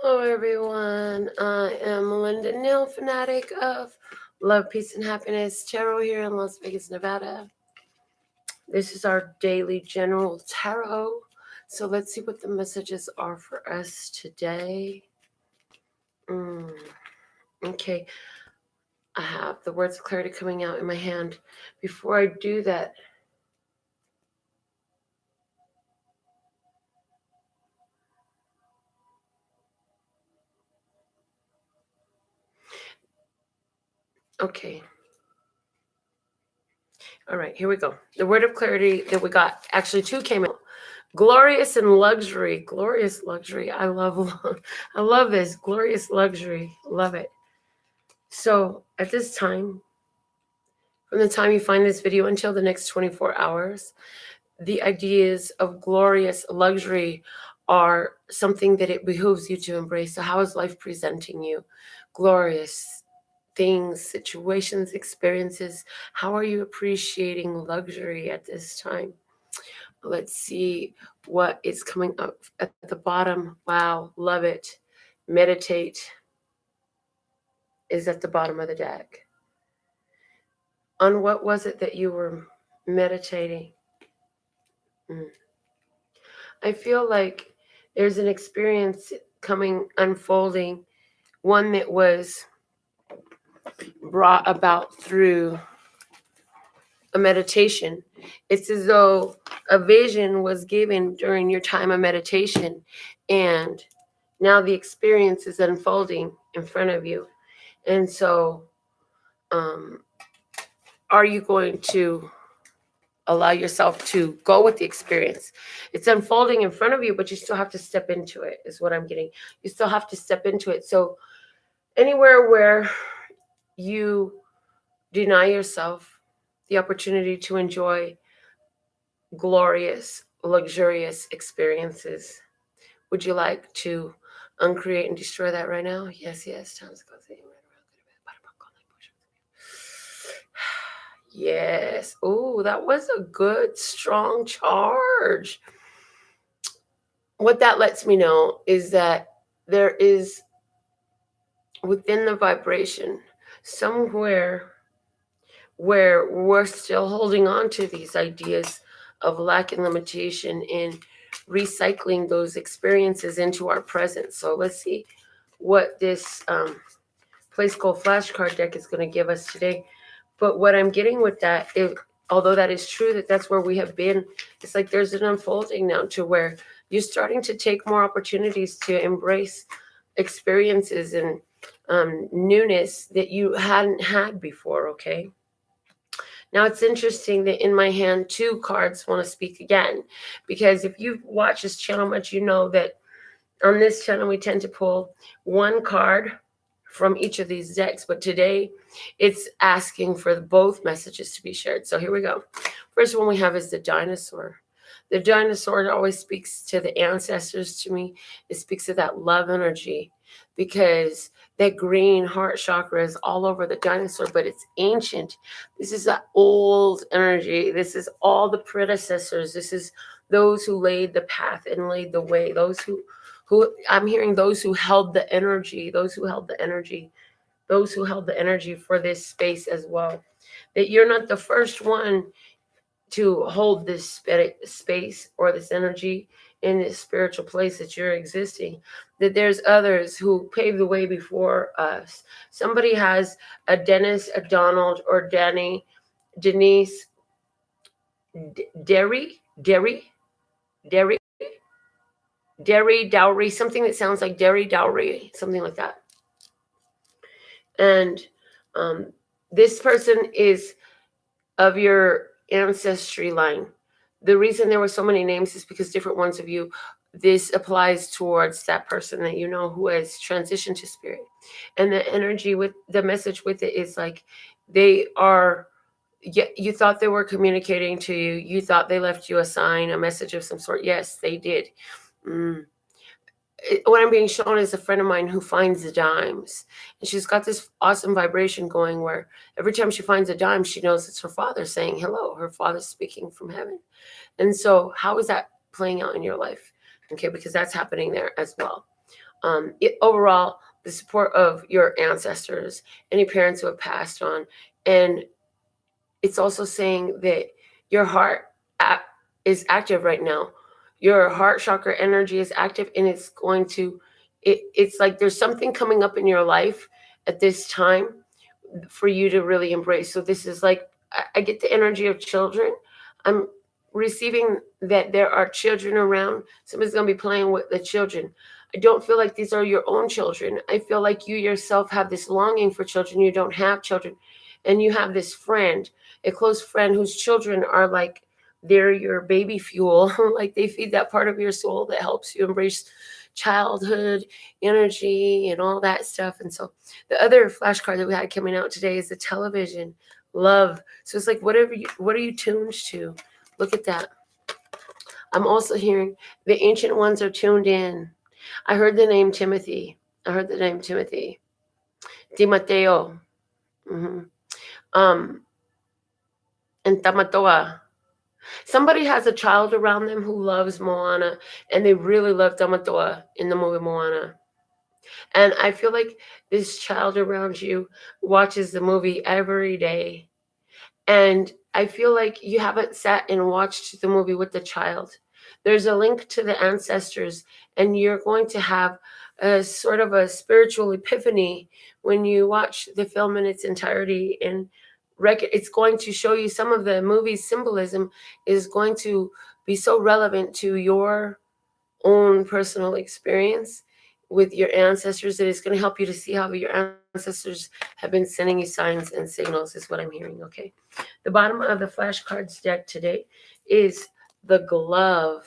Hello, everyone. I am Melinda, NailFanatic of Love, Peace, and Happiness Tarot here in Las Vegas, Nevada. This is our daily general tarot. So let's see what the messages are for us today. Okay, I have the words of clarity coming out in my hand. Before I do that, okay. All right, here we go. The word of clarity that we got, actually two came out. Glorious and luxury. Glorious luxury. I love this. Glorious luxury. Love it. So at this time, from the time you find this video until the next 24 hours, the ideas of glorious luxury are something that it behooves you to embrace. So how is life presenting you? Glorious things, situations, experiences. How are you appreciating luxury at this time? Let's see what is coming up at the bottom. Wow, love it. Meditate is at the bottom of the deck. On what was it that you were meditating? I feel like there's an experience unfolding, one that was brought about through a meditation. It's as though a vision was given during your time of meditation, and now the experience is unfolding in front of you. And so, are you going to allow yourself to go with the experience? It's unfolding in front of you, but you still have to step into it, is what I'm getting. You still have to step into it. So anywhere where you deny yourself the opportunity to enjoy glorious, luxurious experiences, would you like to uncreate and destroy that right now? Yes, time's going. Yes. Oh, that was a good, strong charge. What that lets me know is that there is within the vibration somewhere where we're still holding on to these ideas of lack and limitation and recycling those experiences into our present. So let's see what this Place Gold flashcard deck is going to give us today. But what I'm getting with that, although that is true, that's where we have been, it's like there's an unfolding now to where you're starting to take more opportunities to embrace experiences and newness that you hadn't had before, okay? Now, it's interesting that in my hand, two cards want to speak again, because if you've watched this channel much, you know that on this channel, we tend to pull one card from each of these decks, but today it's asking for both messages to be shared. So here we go. First one we have is the dinosaur. The dinosaur always speaks to the ancestors to me. It speaks to that love energy, because that green heart chakra is all over the dinosaur, but it's ancient. This is that old energy. This is all the predecessors. This is those who laid the path and laid the way. Those who I'm hearing those who held the energy, those who held the energy for this space as well. That you're not the first one to hold this space or this energy in this spiritual place that you're existing. That there's others who paved the way before us. Somebody has a Dennis, a Donald, or Danny, Denise, Derry, dowry, something that sounds like dowry, something like that. And this person is of your ancestry line. The reason there were so many names is because different ones of you, this applies towards that person that you know who has transitioned to spirit. And the energy with the message with it is like they are, you thought they were communicating to you. You thought they left you a sign, a message of some sort. Yes, they did. What I'm being shown is a friend of mine who finds the dimes, and she's got this awesome vibration going where every time she finds a dime, she knows it's her father saying hello. Her father's speaking from heaven. And so how is that playing out in your life? Okay, because that's happening there as well. Overall, the support of your ancestors, any parents who have passed on. And it's also saying that your heart is active right now. Your heart chakra energy is active, and it's going to, it's like there's something coming up in your life at this time for you to really embrace. So this is like, I get the energy of children. I'm receiving that there are children around. Somebody's going to be playing with the children. I don't feel like these are your own children. I feel like you yourself have this longing for children. You don't have children. And you have this friend, a close friend whose children are like, they're your baby fuel. Like they feed that part of your soul that helps you embrace childhood energy and all that stuff. And so the other flashcard that we had coming out today is the television, love. So it's like, what are you tuned to? Look at that. I'm also hearing the ancient ones are tuned in. I heard the name Timothy. Di Matteo. And Tamatoa. Somebody has a child around them who loves Moana, and they really love Tamatoa in the movie Moana. And I feel like this child around you watches the movie every day. And I feel like you haven't sat and watched the movie with the child. There's a link to the ancestors, and you're going to have a sort of a spiritual epiphany when you watch the film in its entirety. And it's going to show you some of the movie's symbolism is going to be so relevant to your own personal experience with your ancestors that it's going to help you to see how your ancestors have been sending you signs and signals, is what I'm hearing. Okay. The bottom of the flashcards deck today is the glove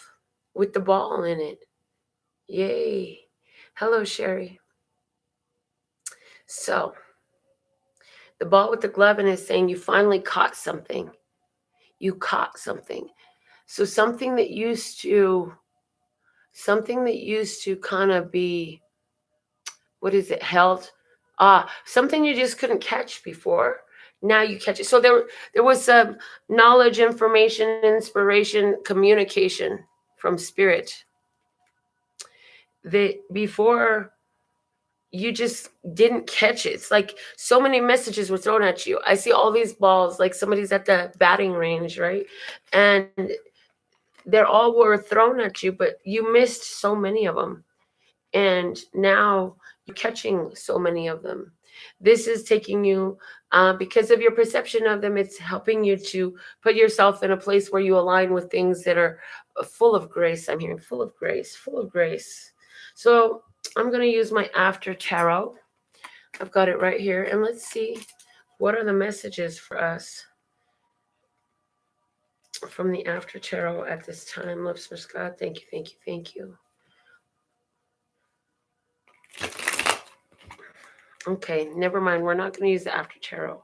with the ball in it. Yay. Hello, Sherry. So the ball with the glove in it is saying you finally caught something. You caught something. So something that used to kind of be, what is it, held? Something you just couldn't catch before. Now you catch it. So there was some knowledge, information, inspiration, communication from spirit that before you just didn't catch it. It's like so many messages were thrown at you. I see all these balls, like somebody's at the batting range, right? And they're all were thrown at you, but you missed so many of them. And now you're catching so many of them. This is taking you, because of your perception of them, it's helping you to put yourself in a place where you align with things that are full of grace. I'm hearing full of grace, full of grace. So I'm going to use my After Tarot. I've got it right here. And let's see, what are the messages for us from the After Tarot at this time? Love, Source God. Thank you, thank you, thank you. Okay, never mind. We're not going to use the After Tarot.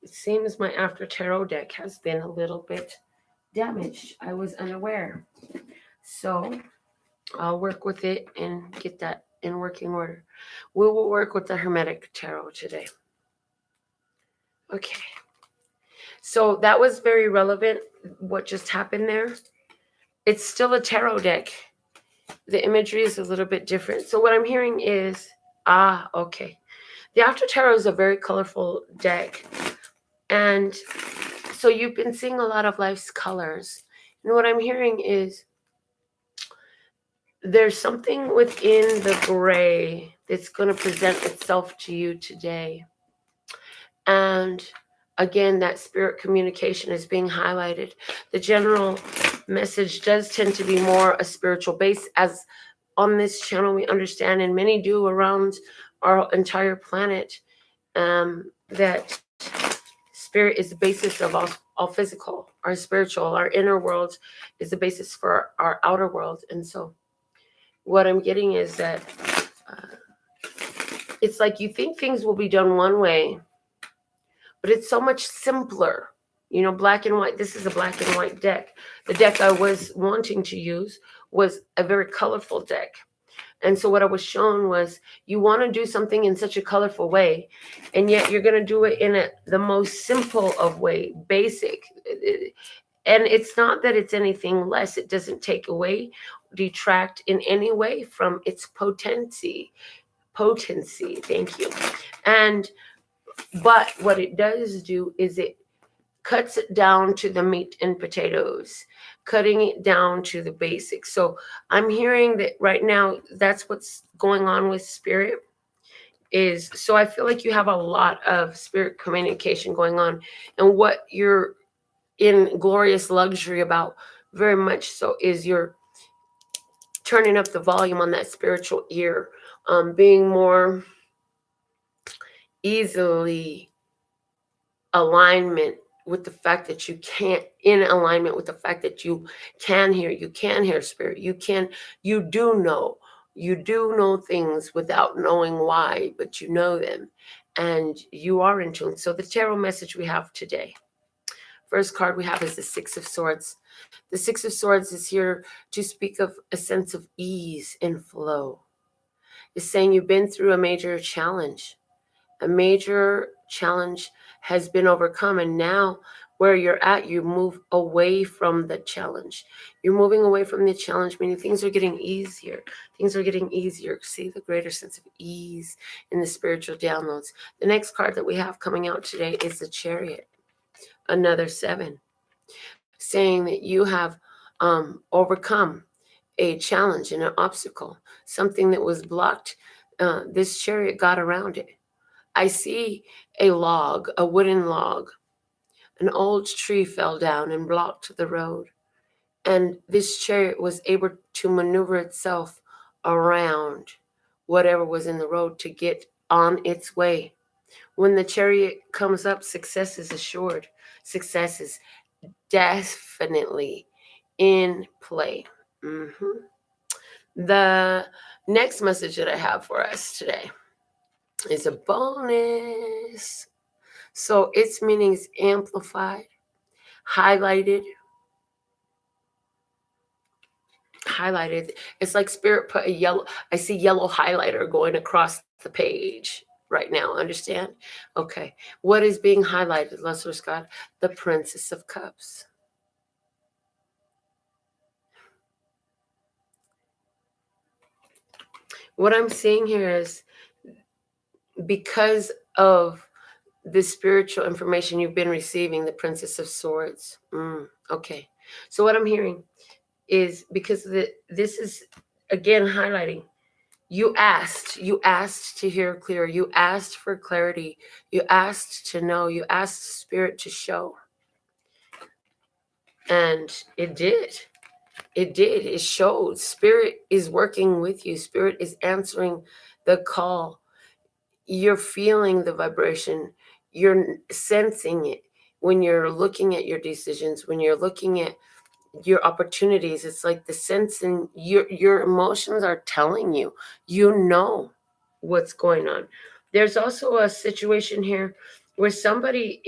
It seems my After Tarot deck has been a little bit damaged. I was unaware. So I'll work with it and get that in working order. We will work with the Hermetic Tarot today. Okay. So that was very relevant, what just happened there. It's still a tarot deck. The imagery is a little bit different. So what I'm hearing is, okay. The After Tarot is a very colorful deck. And so you've been seeing a lot of life's colors. And what I'm hearing is there's something within the gray that's going to present itself to you today. And again, that spirit communication is being highlighted. The general message does tend to be more a spiritual base, as on this channel we understand, and many do around our entire planet, that spirit is the basis of all physical. Our spiritual, our inner world is the basis for our outer world. And so what I'm getting is that it's like you think things will be done one way, but it's so much simpler. You know, black and white. This is a black and white deck. The deck I was wanting to use was a very colorful deck. And so what I was shown was you want to do something in such a colorful way, and yet you're going to do it in the most simple of way, basic. And it's not that it's anything less. It doesn't take away detract in any way from its potency. Thank you. But what it does do is it cuts it down to the meat and potatoes, cutting it down to the basics. So I'm hearing that right now that's what's going on with spirit. Is so I feel like you have a lot of spirit communication going on, and what you're in glorious luxury about very much so is you're turning up the volume on that spiritual ear, being more easily alignment with the fact that you can't in alignment with the fact that you can hear spirit. You do know things without knowing why, but you know them, and you are in tune. So the tarot message we have today, first card we have is the Six of Swords. The Six of Swords is here to speak of a sense of ease and flow. It's saying you've been through a major challenge. A major challenge has been overcome, and now where you're at, you move away from the challenge. You're moving away from the challenge, meaning things are getting easier. Things are getting easier. See the greater sense of ease in the spiritual downloads. The next card that we have coming out today is the Chariot, another 7, saying that you have overcome a challenge and an obstacle, something that was blocked. This Chariot got around it. I see a log, a wooden log. An old tree fell down and blocked the road. And this Chariot was able to maneuver itself around whatever was in the road to get on its way. When the Chariot comes up, success is assured. Success is definitely in play. The next message that I have for us today is a bonus. So its meaning is amplified, highlighted. It's like spirit put I see yellow highlighter going across the page right now. Understand? Okay. What is being highlighted, Lustrous God? The Princess of Cups. What I'm seeing here is because of the spiritual information you've been receiving, the Princess of Swords. Okay. So what I'm hearing is because this is again highlighting. You asked to hear clearer. You asked for clarity. You asked to know. You asked spirit to show. And it did. It showed. Spirit is working with you. Spirit is answering the call. You're feeling the vibration. You're sensing it when you're looking at your decisions, when you're looking at your opportunities. It's like the sense in your emotions are telling you, you know what's going on. There's also a situation here where somebody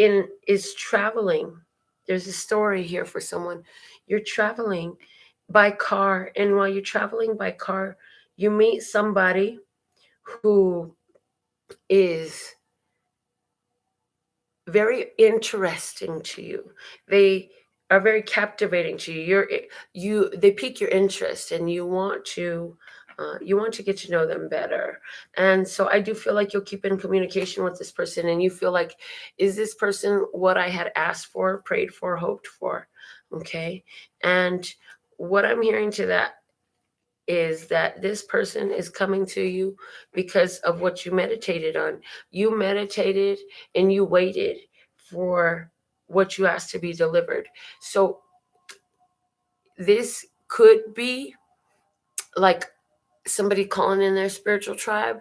is traveling. There's a story here for someone. You're traveling by car, and while you're traveling by car, you meet somebody who is very interesting to you. They are very captivating to you. They pique your interest, and you want to get to know them better. And so I do feel like you'll keep in communication with this person, and you feel like, is this person what I had asked for, prayed for, hoped for? Okay. And what I'm hearing to that is that this person is coming to you because of what you meditated on. You meditated and you waited for what you asked to be delivered. So this could be like somebody calling in their spiritual tribe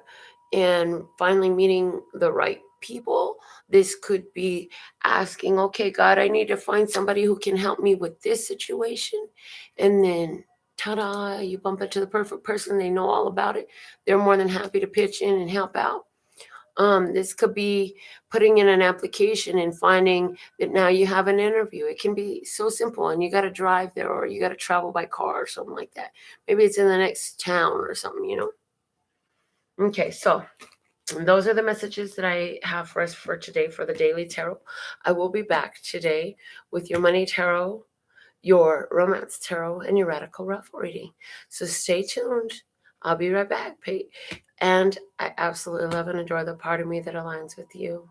and finally meeting the right people. This could be asking, okay, God, I need to find somebody who can help me with this situation. And then ta-da, you bump into the perfect person. They know all about it. They're more than happy to pitch in and help out. This could be putting in an application and finding that now you have an interview. It can be so simple, and you got to drive there, or you got to travel by car or something like that. Maybe it's in the next town or something. Okay, so those are the messages that I have for us for today for the Daily Tarot. I will be back today with your Money Tarot your romance tarot and your radical ruffle reading. So stay tuned. I'll be right back, Pete. And I absolutely love and adore the part of me that aligns with you.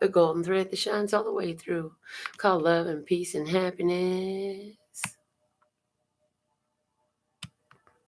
The golden thread that shines all the way through, called love and peace and happiness.